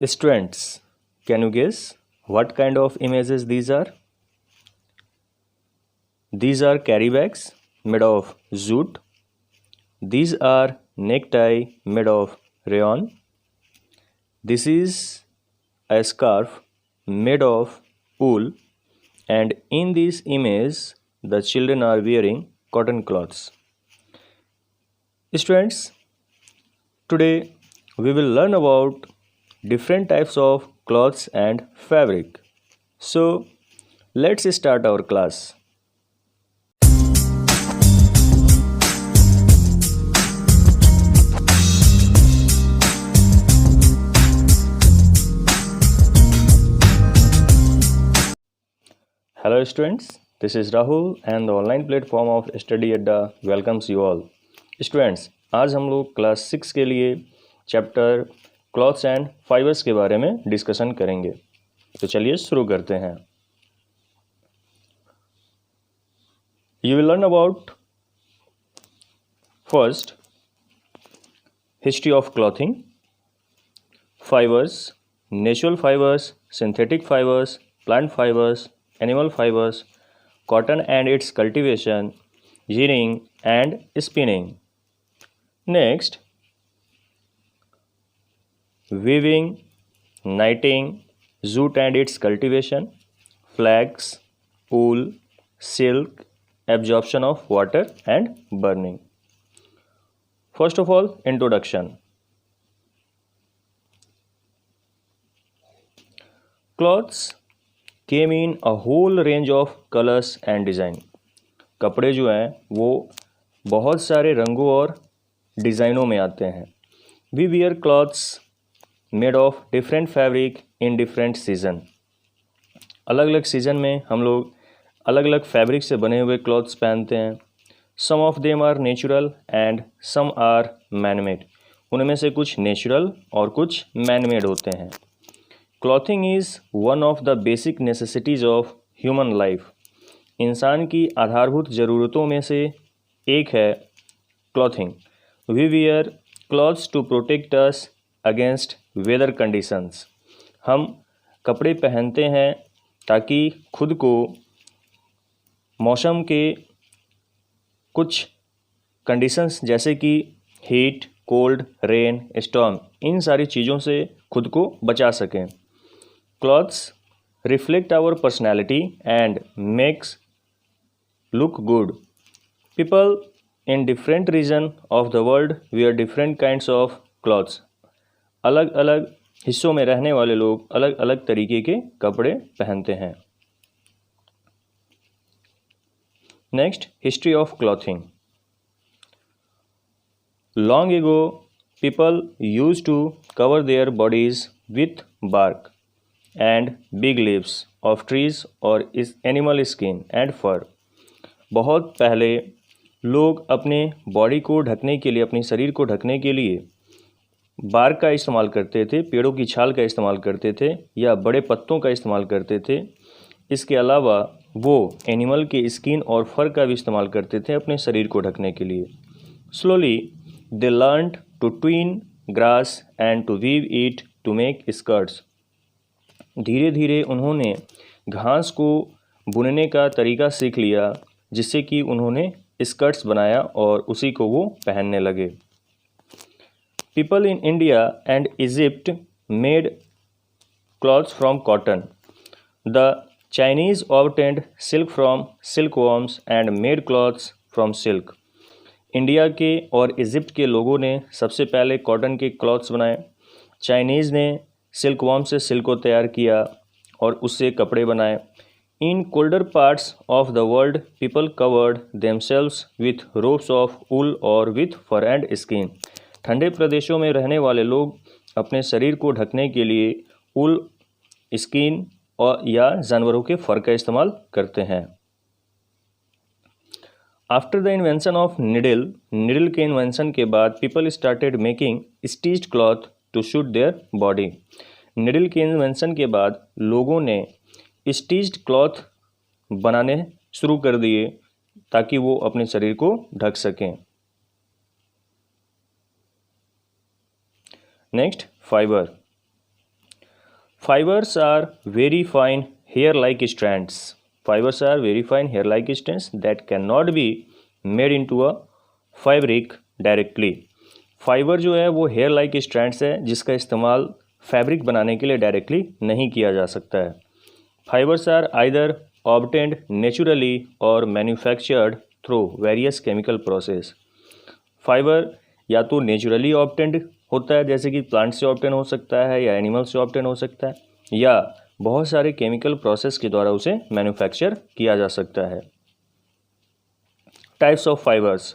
Students, can you guess what kind of images these are? These are carry bags made of jute. These are necktie made of rayon. This is a scarf made of wool, and in this image the children are wearing cotton cloths. Students, today we will learn about different types of cloths and fabric. So let's start our class. Hello students, this is Rahul and the online platform of Study Adda welcomes you all. Students, आज हम लोग class 6 के लिए chapter clothes and fibres के बारे में discussion करेंगे। तो चलिए शुरू करते हैं। You will learn about first history of clothing, fibers, natural fibers, synthetic fibers, plant fibers, animal fibers, cotton and its cultivation, ginning and spinning. Next, weaving, knitting, jute and its cultivation, flax, wool, silk, absorption of water and burning. First of all, introduction. Clothes came in a whole range of colors and design. कपड़े जो हैं वो बहुत सारे रंगों और डिज़ाइनों में आते हैं. We wear clothes made of different fabric in different season. अलग अलग सीज़न में हम लोग अलग अलग फैब्रिक से बने हुए क्लॉथ्स पहनते हैं. Some of them are natural and some are man-made. उनमें से कुछ नेचुरल और कुछ मैन-मेड होते हैं. Clothing is one of the basic necessities of human life. इंसान की आधारभूत ज़रूरतों में से एक है clothing. We wear clothes to protect us against weather conditions. हम कपड़े पहनते हैं ताकि खुद को मौसम के कुछ कंडीशंस जैसे कि हीट, कोल्ड, रेन, स्टॉर्म, इन सारी चीज़ों से खुद को बचा सकें. Clothes reflect our personality and makes look good. People in different region of the world wear different kinds of clothes. अलग अलग हिस्सों में रहने वाले लोग अलग अलग तरीके के कपड़े पहनते हैं. Next, history of clothing. Long ago, people used to cover their bodies with bark and big leaves of trees or is animal skin and fur. बहुत पहले लोग अपने बॉडी को ढकने के लिए, अपने शरीर को ढकने के लिए बार्क का इस्तेमाल करते थे, पेड़ों की छाल का इस्तेमाल करते थे या बड़े पत्तों का इस्तेमाल करते थे. इसके अलावा वो एनिमल के स्किन और फर का भी इस्तेमाल करते थे अपने शरीर को ढकने के लिए. Slowly they learned to twin grass and to weave it to make skirts. धीरे धीरे उन्होंने घास को बुनने का तरीका सीख लिया जिससे कि उन्होंने स्कर्ट्स बनाया और उसी को वो पहनने लगे. People in India and Egypt made clothes from cotton. The Chinese obtained silk from silkworms and made clothes from silk. India के और इजिप्ट के लोगों ने सबसे पहले कॉटन के क्लॉथ्स बनाए. चाइनीज़ ने सिल्कवॉर्म से सिल्क को तैयार किया और उससे कपड़े बनाए. In colder parts of the world people covered themselves with ropes of wool और विथ फर एंड स्किन. ठंडे प्रदेशों में रहने वाले लोग अपने शरीर को ढकने के लिए वूल, स्किन और या जानवरों के फर का इस्तेमाल करते हैं. After the invention of needle के इन्वेंशन के बाद people started making stitched cloth to suit their body. Needle के इन्वेंशन के बाद लोगों ने स्टिच्ड क्लॉथ बनाने शुरू कर दिए ताकि वो अपने शरीर को ढक सकें. Next, fibre. Fibers are very fine hair-like strands. Fibers are very fine hair-like strands that cannot be made into a fabric directly. Fibre जो है वो हेयर लाइक स्ट्रैंड्स है जिसका इस्तेमाल फैब्रिक बनाने के लिए डायरेक्टली नहीं किया जा सकता है. Fibres are either obtained naturally और manufactured through various chemical process. Fibre या तो नेचुरली ऑब्टेन्ड होता है जैसे कि प्लांट से ऑब्टेन हो सकता है या एनिमल से ऑब्टेन हो सकता है, या बहुत सारे केमिकल प्रोसेस के द्वारा उसे मैन्युफैक्चर किया जा सकता है. Types of fibres.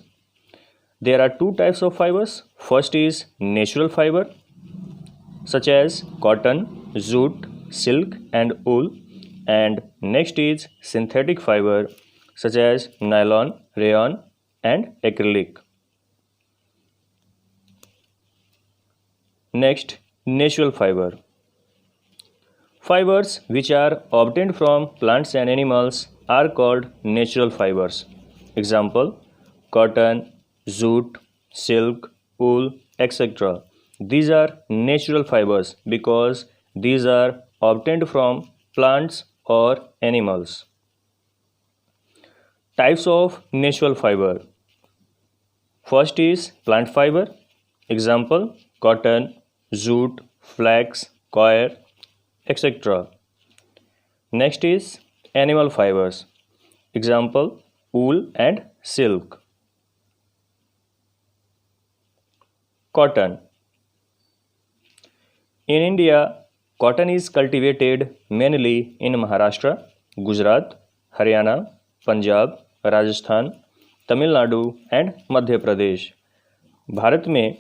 There are two types of fibres. First is natural fibre such as cotton, jute, silk and wool, and next is synthetic fibre such as nylon, rayon and acrylic. Next, natural fiber. Fibers which are obtained from plants and animals are called natural fibers. Example, cotton, jute, silk, wool, etc. These are natural fibers because these are obtained from plants or animals. Types of natural fiber. First is plant fiber. Example, cotton, jute, flax, coir, etc. Next is animal fibers. Example, wool and silk. Cotton. In India, cotton is cultivated mainly in Maharashtra, Gujarat, Haryana, Punjab, Rajasthan, Tamil Nadu and Madhya Pradesh. Bharat में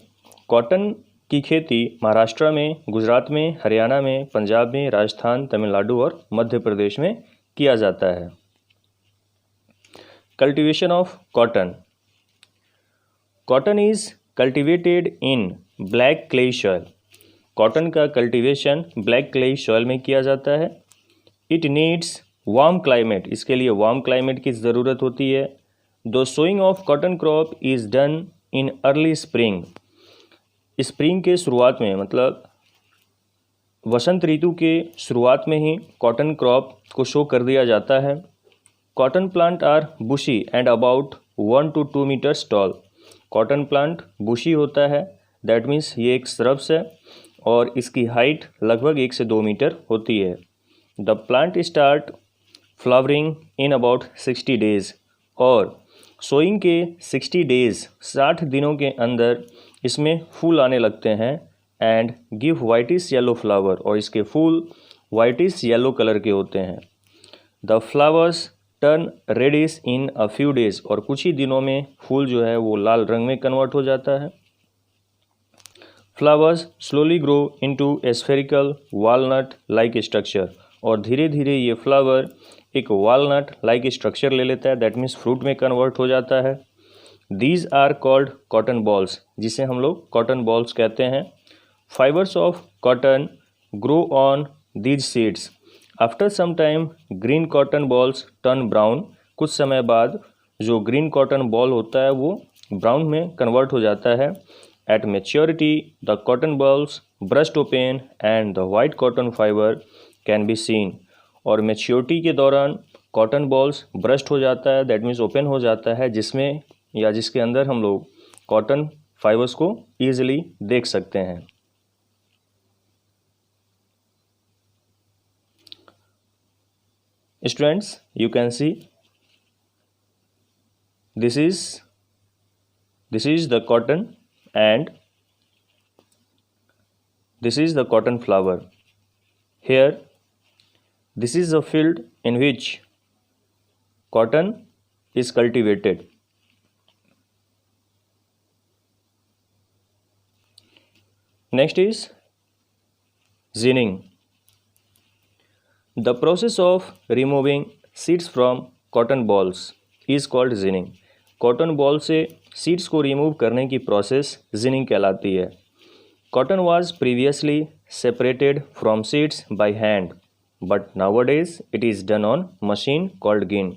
cotton की खेती महाराष्ट्र में, गुजरात में, हरियाणा में, पंजाब में, राजस्थान, तमिलनाडु और मध्य प्रदेश में किया जाता है. Cultivation of cotton. Cotton is cultivated in black clayey soil. Cotton का कल्टीवेशन ब्लैक क्लेई सॉइल में किया जाता है. It needs warm climate. इसके लिए वार्म क्लाइमेट की ज़रूरत होती है. The sowing of cotton crop is done in early spring. Spring के शुरुआत में, मतलब वसंत ऋतु के शुरुआत में ही कॉटन क्रॉप को शो कर दिया जाता है. Cotton plant are bushy and about 1 to 2 metres tall. Cotton plant bushy होता है, दैट मीन्स ये एक श्रब्स है और इसकी हाइट लगभग 1 से 2 मीटर होती है. The plant start flowering in about 60 days. और सोइंग के 60 डेज 60 दिनों के अंदर इसमें फूल आने लगते हैं. And give whitish yellow flower. और इसके फूल वाइटिश येलो कलर के होते हैं. The flowers turn reddish in a few days. और कुछ ही दिनों में फूल जो है वो लाल रंग में कन्वर्ट हो जाता है. फ्लावर्स स्लोली ग्रो इनटू ए स्फेरिकल वॉलनट लाइक स्ट्रक्चर. और धीरे धीरे ये फ्लावर एक वॉलनट लाइक स्ट्रक्चर ले लेता है, दैट मीन्स फ्रूट में कन्वर्ट हो जाता है. These are called cotton balls, जिसे हम लोग कॉटन बॉल्स कहते हैं. Fibres of cotton grow on these seeds. After some time green cotton balls turn brown. कुछ समय बाद जो ग्रीन कॉटन बॉल होता है वो ब्राउन में कन्वर्ट हो जाता है. Eight maturity the cotton balls burst open and the white cotton fibre can be seen. और मेच्योरिटी के दौरान कॉटन बॉल्स ब्रस्ट हो जाता है, दैट मीन्स ओपन हो जाता है, जिसमें या जिसके अंदर हम लोग कॉटन फाइबर्स को ईजिली देख सकते हैं. Students, you can see this is the cotton and this is the cotton flower. Here, this is a field in which cotton is cultivated. Next is zinning. The process of removing seeds from cotton balls is called zinning. Cotton ball से seeds को remove करने की process ginning कहलाती है. Cotton was previously separated from seeds by hand, but nowadays it is done on machine called गिन.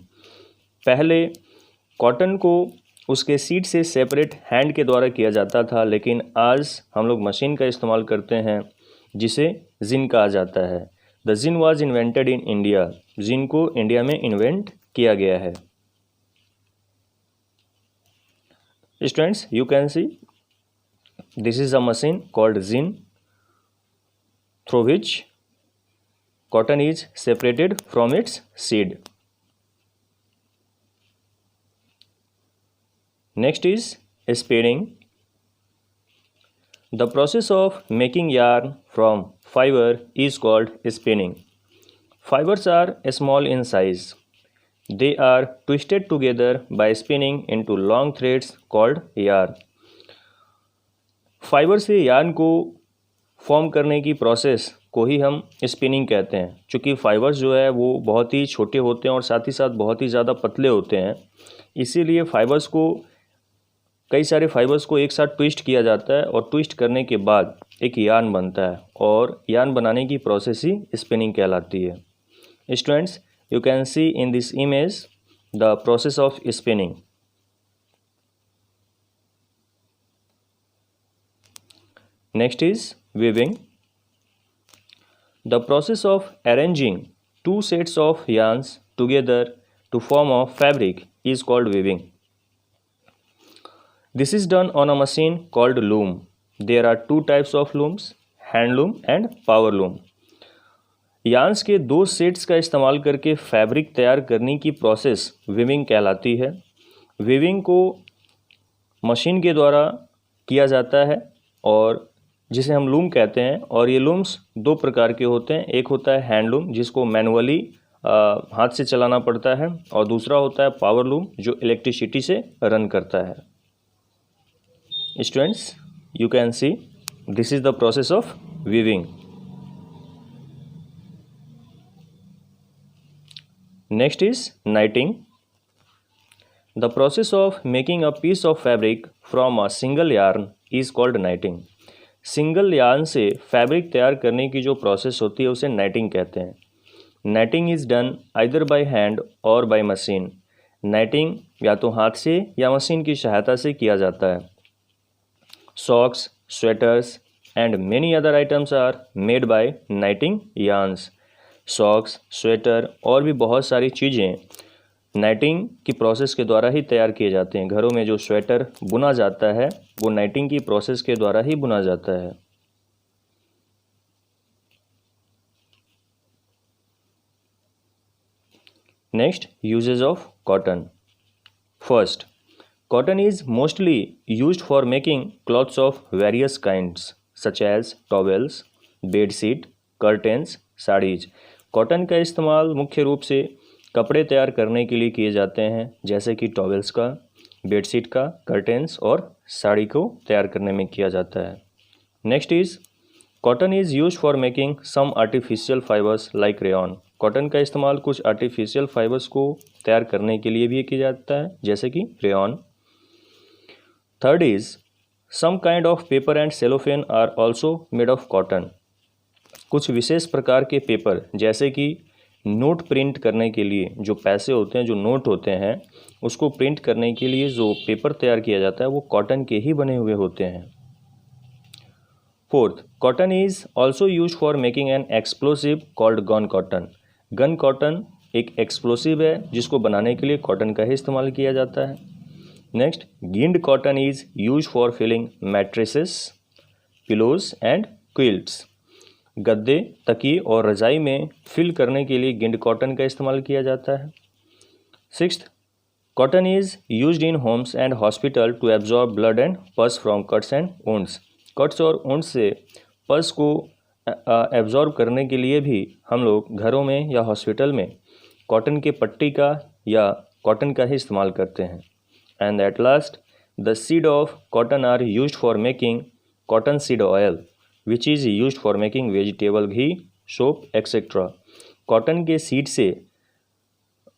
पहले cotton को उसके सीड से सेपरेट हैंड के द्वारा किया जाता था, लेकिन आज हम लोग मशीन का इस्तेमाल करते हैं जिसे जिन कहा जाता है। The gin was invented in India. Gin को इंडिया में इन्वेंट किया गया है। Students, you can see this is a machine called zin through which cotton is separated from its seed. Next is spinning. The process of making yarn from fiber is called spinning. Fibers are small in size. They are twisted together by spinning into long threads called yarn. Fibre से yarn को form करने की process को ही हम spinning कहते हैं। चूँकि fibres जो है वो बहुत ही छोटे होते हैं और साथ ही साथ बहुत ही ज़्यादा पतले होते हैं, इसीलिए फाइबर्स को कई सारे फाइबर्स को एक साथ ट्विस्ट किया जाता है और ट्विस्ट करने के बाद एक यार्न बनता है और यार्न बनाने की प्रोसेस ही स्पिनिंग कहलाती है। Students, you can C in this image the process of spinning. Next is weaving. The process of arranging two sets of yarns together to form a fabric is called weaving. This is done on a machine called loom. There are two types of looms, hand loom and power loom. Yarns के दो sets का इस्तेमाल करके fabric तैयार करने की process weaving कहलाती है। वीविंग को मशीन के द्वारा किया जाता है और जिसे हम लूम कहते हैं, और ये लूम्स दो प्रकार के होते हैं। एक होता है हैंड लूम जिसको मैनुअली हाथ से चलाना पड़ता है, और दूसरा होता है पावर लूम जो इलेक्ट्रिसिटी से रन करता है। Students, you can see this is the process of weaving. Next is knitting. The process of making a piece of fabric from a single yarn is called knitting. Single yarn से fabric तैयार करने की जो process होती है उसे नाइटिंग कहते हैं। नाइटिंग is done either bye hand और बाय मशीन। नाइटिंग या तो हाथ से या मशीन की सहायता से किया जाता है। Socks, sweaters and many other items are made by knitting yarns. Socks, sweater और भी बहुत सारी चीज़ें नाइटिंग की प्रोसेस के द्वारा ही तैयार किए जाते हैं। घरों में जो स्वेटर बुना जाता है वो नाइटिंग की प्रोसेस के द्वारा ही बुना जाता है। Next, usages of cotton. First, cotton is mostly used for making clothes of various kinds such as towels, bedsheet, curtains, saris. कॉटन का इस्तेमाल मुख्य रूप से कपड़े तैयार करने के लिए किए जाते हैं, जैसे कि टॉवेल्स का, बेडशीट का, कर्टेंस और साड़ी को तैयार करने में किया जाता है। Next is cotton is use for making some artificial fibres like rayon. कॉटन का इस्तेमाल कुछ आर्टिफिशियल फाइबर्स को तैयार करने के लिए भी किया जाता है, जैसे कि rayon. Third is some kind of paper and cellophane are also made of cotton. कुछ विशेष प्रकार के पेपर, जैसे कि नोट प्रिंट करने के लिए जो पैसे होते हैं, जो नोट होते हैं, उसको प्रिंट करने के लिए जो पेपर तैयार किया जाता है वो कॉटन के ही बने हुए होते हैं। Fourth, cotton is also use for making an explosive called gun cotton. Gun cotton एक एक्सप्लोसिव है जिसको बनाने के लिए कॉटन का ही इस्तेमाल किया जाता है। Next, ginned cotton is use for filling mattresses, pillows and quilts. गद्दे, तकिए और रजाई में फिल करने के लिए गिंड कॉटन का इस्तेमाल किया जाता है। Sixth, cotton is used in homes and hospital to absorb blood and pus from cuts and wounds. Cuts और वुंड्स से पस को एब्जॉर्ब करने के लिए भी हम लोग घरों में या हॉस्पिटल में कॉटन के पट्टी का या कॉटन का ही इस्तेमाल करते हैं। And at last, the seed of cotton are used for making cotton seed oil which is used for making vegetable ghee, soap etcetera. कॉटन के सीड से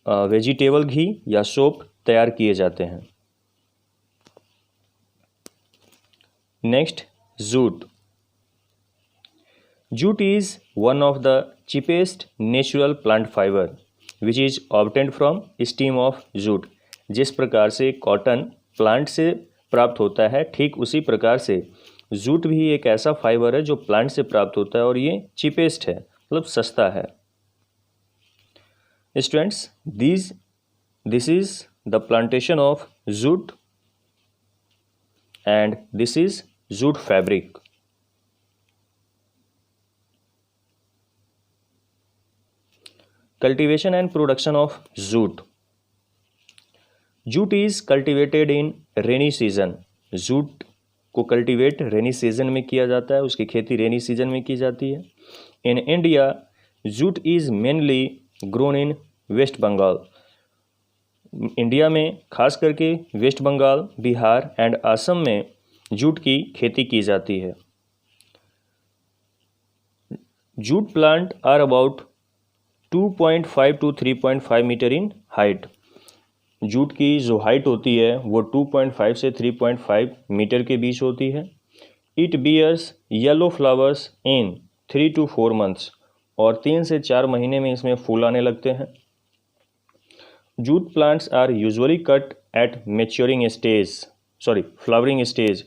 वेजिटेबल घी या सोप तैयार किए जाते हैं। Next, jute. Jute is one of the cheapest natural plant fibre which is obtained from steam of jute. जिस प्रकार से कॉटन प्लांट से प्राप्त होता है, ठीक उसी प्रकार से जूट भी एक ऐसा फाइबर है जो प्लांट से प्राप्त होता है और ये चीपेस्ट है, मतलब सस्ता है। Students, this is the plantation of jute and this is jute fabric. Cultivation and production of jute. Jute is cultivated in rainy season. Jute को कल्टीवेट रेनी सीजन में किया जाता है, उसकी खेती रेनी सीजन में की जाती है। In India jute is mainly grown in West Bengal. India में खास करके वेस्ट बंगाल, बिहार एंड असम में जूट की खेती की जाती है। Jute plant are about 2.5 to 3.5 metre in height. Jute की जो हाइट होती है वो 2.5 से 3.5 मीटर के बीच होती है। It bears yellow flowers in 3 to 4 months, और 3 से 4 महीने में इसमें फूल आने लगते हैं। Jute plants are usually cut at flowering stage.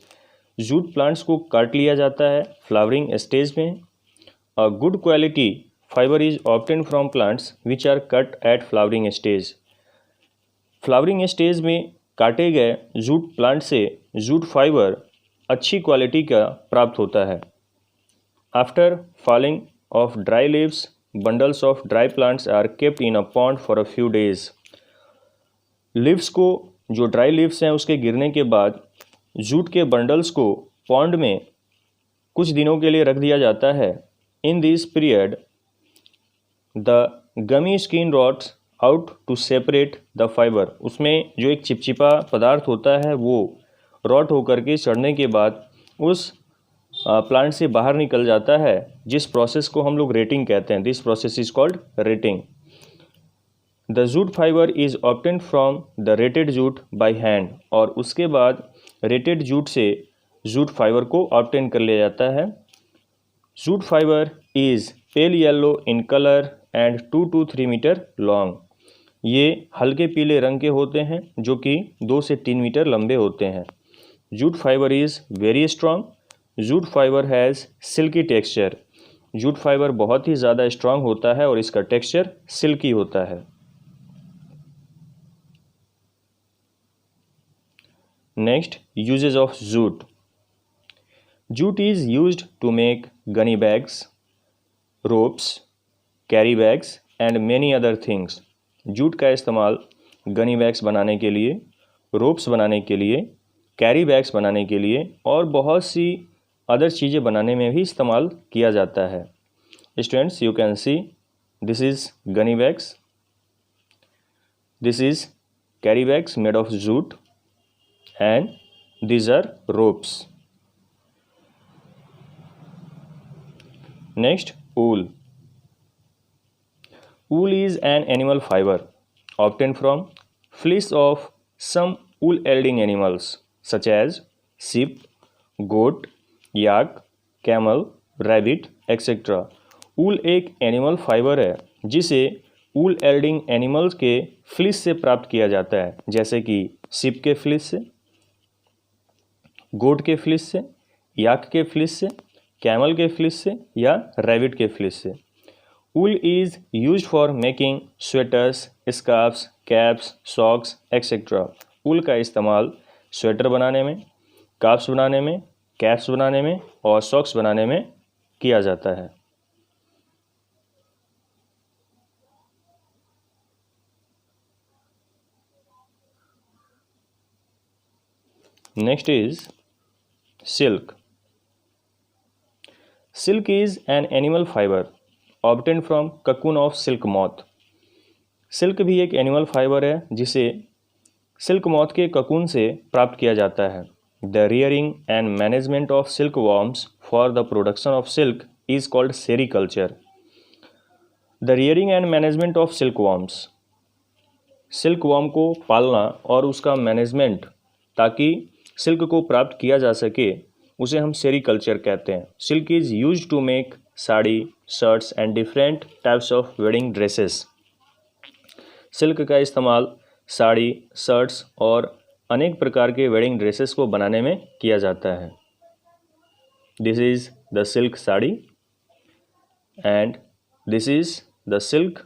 Jute plants को काट लिया जाता है फ्लावरिंग स्टेज में। A good quality fibre is obtained from plants which are cut at flowering stage. Flowering stage में काटे गए जूट प्लांट से जूट फाइबर अच्छी क्वालिटी का प्राप्त होता है। After falling of dry leaves, bundles of dry plants are kept in a pond for a few days. Leaves को, जो ड्राई लीव्स हैं उसके गिरने के बाद जूट के बंडल्स को पॉन्ड में कुछ दिनों के लिए रख दिया जाता है। In this period the gummy skin rots out to separate the fibre. उसमें जो एक चिपचिपा पदार्थ होता है वो रॉट होकर के सड़ने के बाद उस प्लांट से बाहर निकल जाता है, जिस प्रोसेस को हम लोग रेटिंग कहते हैं। This process is called retting. The jute fibre is obtained from the retted jute by hand, और उसके बाद रेटेड जूट से जूट फाइबर को ऑब्टेन कर लिया जाता है। Jute fibre is pale yellow in colour and 2 to 3 metre long. ये हल्के पीले रंग के होते हैं जो कि 2 से 3 मीटर लंबे होते हैं। Jute fibre is very strong. Jute fibre has silky texture. Jute fibre बहुत ही ज़्यादा स्ट्रॉन्ग होता है और इसका टेक्सचर सिल्की होता है। Next, usages of jute. Jute is used to make gunny bags, ropes, carry bags and many other things. Jute का इस्तेमाल गनी बैग्स बनाने के लिए, रोप्स बनाने के लिए, कैरी बैग्स बनाने के लिए और बहुत सी अदर चीज़ें बनाने में भी इस्तेमाल किया जाता है। Students, you can see this is Ghani bags, this is carry bags made of jute and these are ropes. Next, wool. Wool is an animal fiber obtained from fleece of some wool-yielding animals such as sheep, goat, yak, camel, rabbit, etc. वूल एक animal fibre है जिसे वूल एल्डिंग animals के fleece से प्राप्त किया जाता है, जैसे कि शिप के फ्लिस से, गोट के फ्लिस से, याक के फ्लिस से, कैमल के फ्लिस से या रैबिट के फ्लिस से। Wool is used for making sweaters, scarfs, caps, socks etcetera. Wool का इस्तेमाल स्वेटर बनाने में, काप्स बनाने में, कैप्स बनाने में और सॉक्स बनाने में किया जाता है। Next is silk. Silk is an animal fiber obtained from cocoon of silk moth. Silk भी एक एनिमल फाइबर है जिसे सिल्क मॉथ के ककून से प्राप्त किया जाता है। The rearing and management of silk worms for the production of silk is called sericulture. The rearing and management of silk worms, silk worm को पालना और उसका मैनेजमेंट ताकि सिल्क को प्राप्त किया जा सके, उसे हम सेरीकल्चर कहते हैं। Silk is used to make sari, shirts and different types of wedding dresses. Silk का इस्तेमाल साड़ी, शर्ट्स और अनेक प्रकार के वेडिंग ड्रेसेस को बनाने में किया जाता है। This is the silk sari, and this is the silk.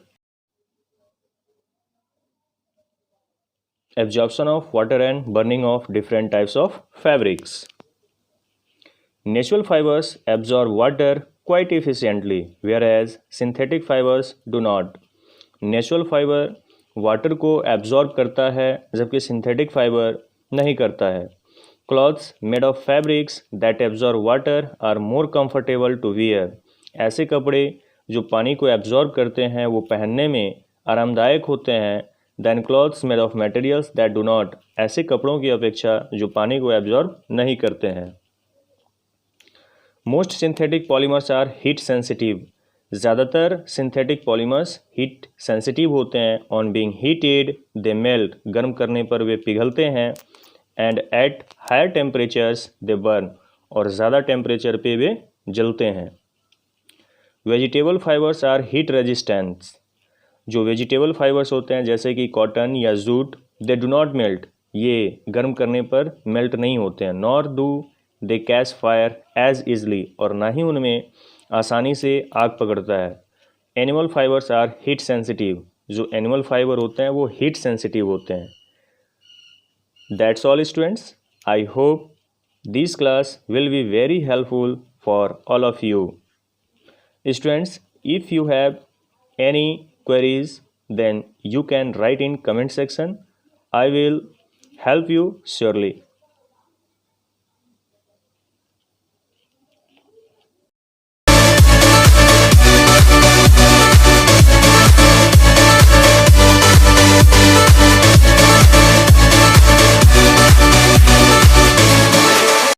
Absorption of water and burning of different types of fabrics. Natural fibers absorb water quite efficiently, whereas synthetic fibers do not. Natural fibre water को absorb करता है जबकि synthetic fibre नहीं करता है. Clothes made of fabrics that absorb water are more comfortable to wear. ऐसे कपड़े जो पानी को एब्जॉर्ब करते हैं वो पहनने में आरामदायक होते हैं than clothes made of materials that do not. ऐसे कपड़ों की अपेक्षा जो पानी को एब्जॉर्ब नहीं करते हैं. Most synthetic polymers are heat sensitive. ज़्यादातर सिंथेटिक पॉलीमर्स हीट सेंसिटिव होते हैं. On being heated they melt. गर्म करने पर वे पिघलते हैं. And at higher temperatures they burn. और ज़्यादा टेम्परेचर पे वे जलते हैं. Vegetable fibres are heat resistant. जो वेजिटेबल फाइबर्स होते हैं जैसे कि कॉटन या jute they do not melt. ये गर्म करने पर मेल्ट नहीं होते हैं. Nor do they catch fire as easily. और ना ही उनमें आसानी से आग पकड़ता है. Animal fibres are heat sensitive. जो एनिमल फाइबर होते हैं वो हीट सेंसिटिव होते हैं. That's all students. I hope this class will be very helpful for all of you. Students, if you have any queries then you can write in comment section. I will help you surely.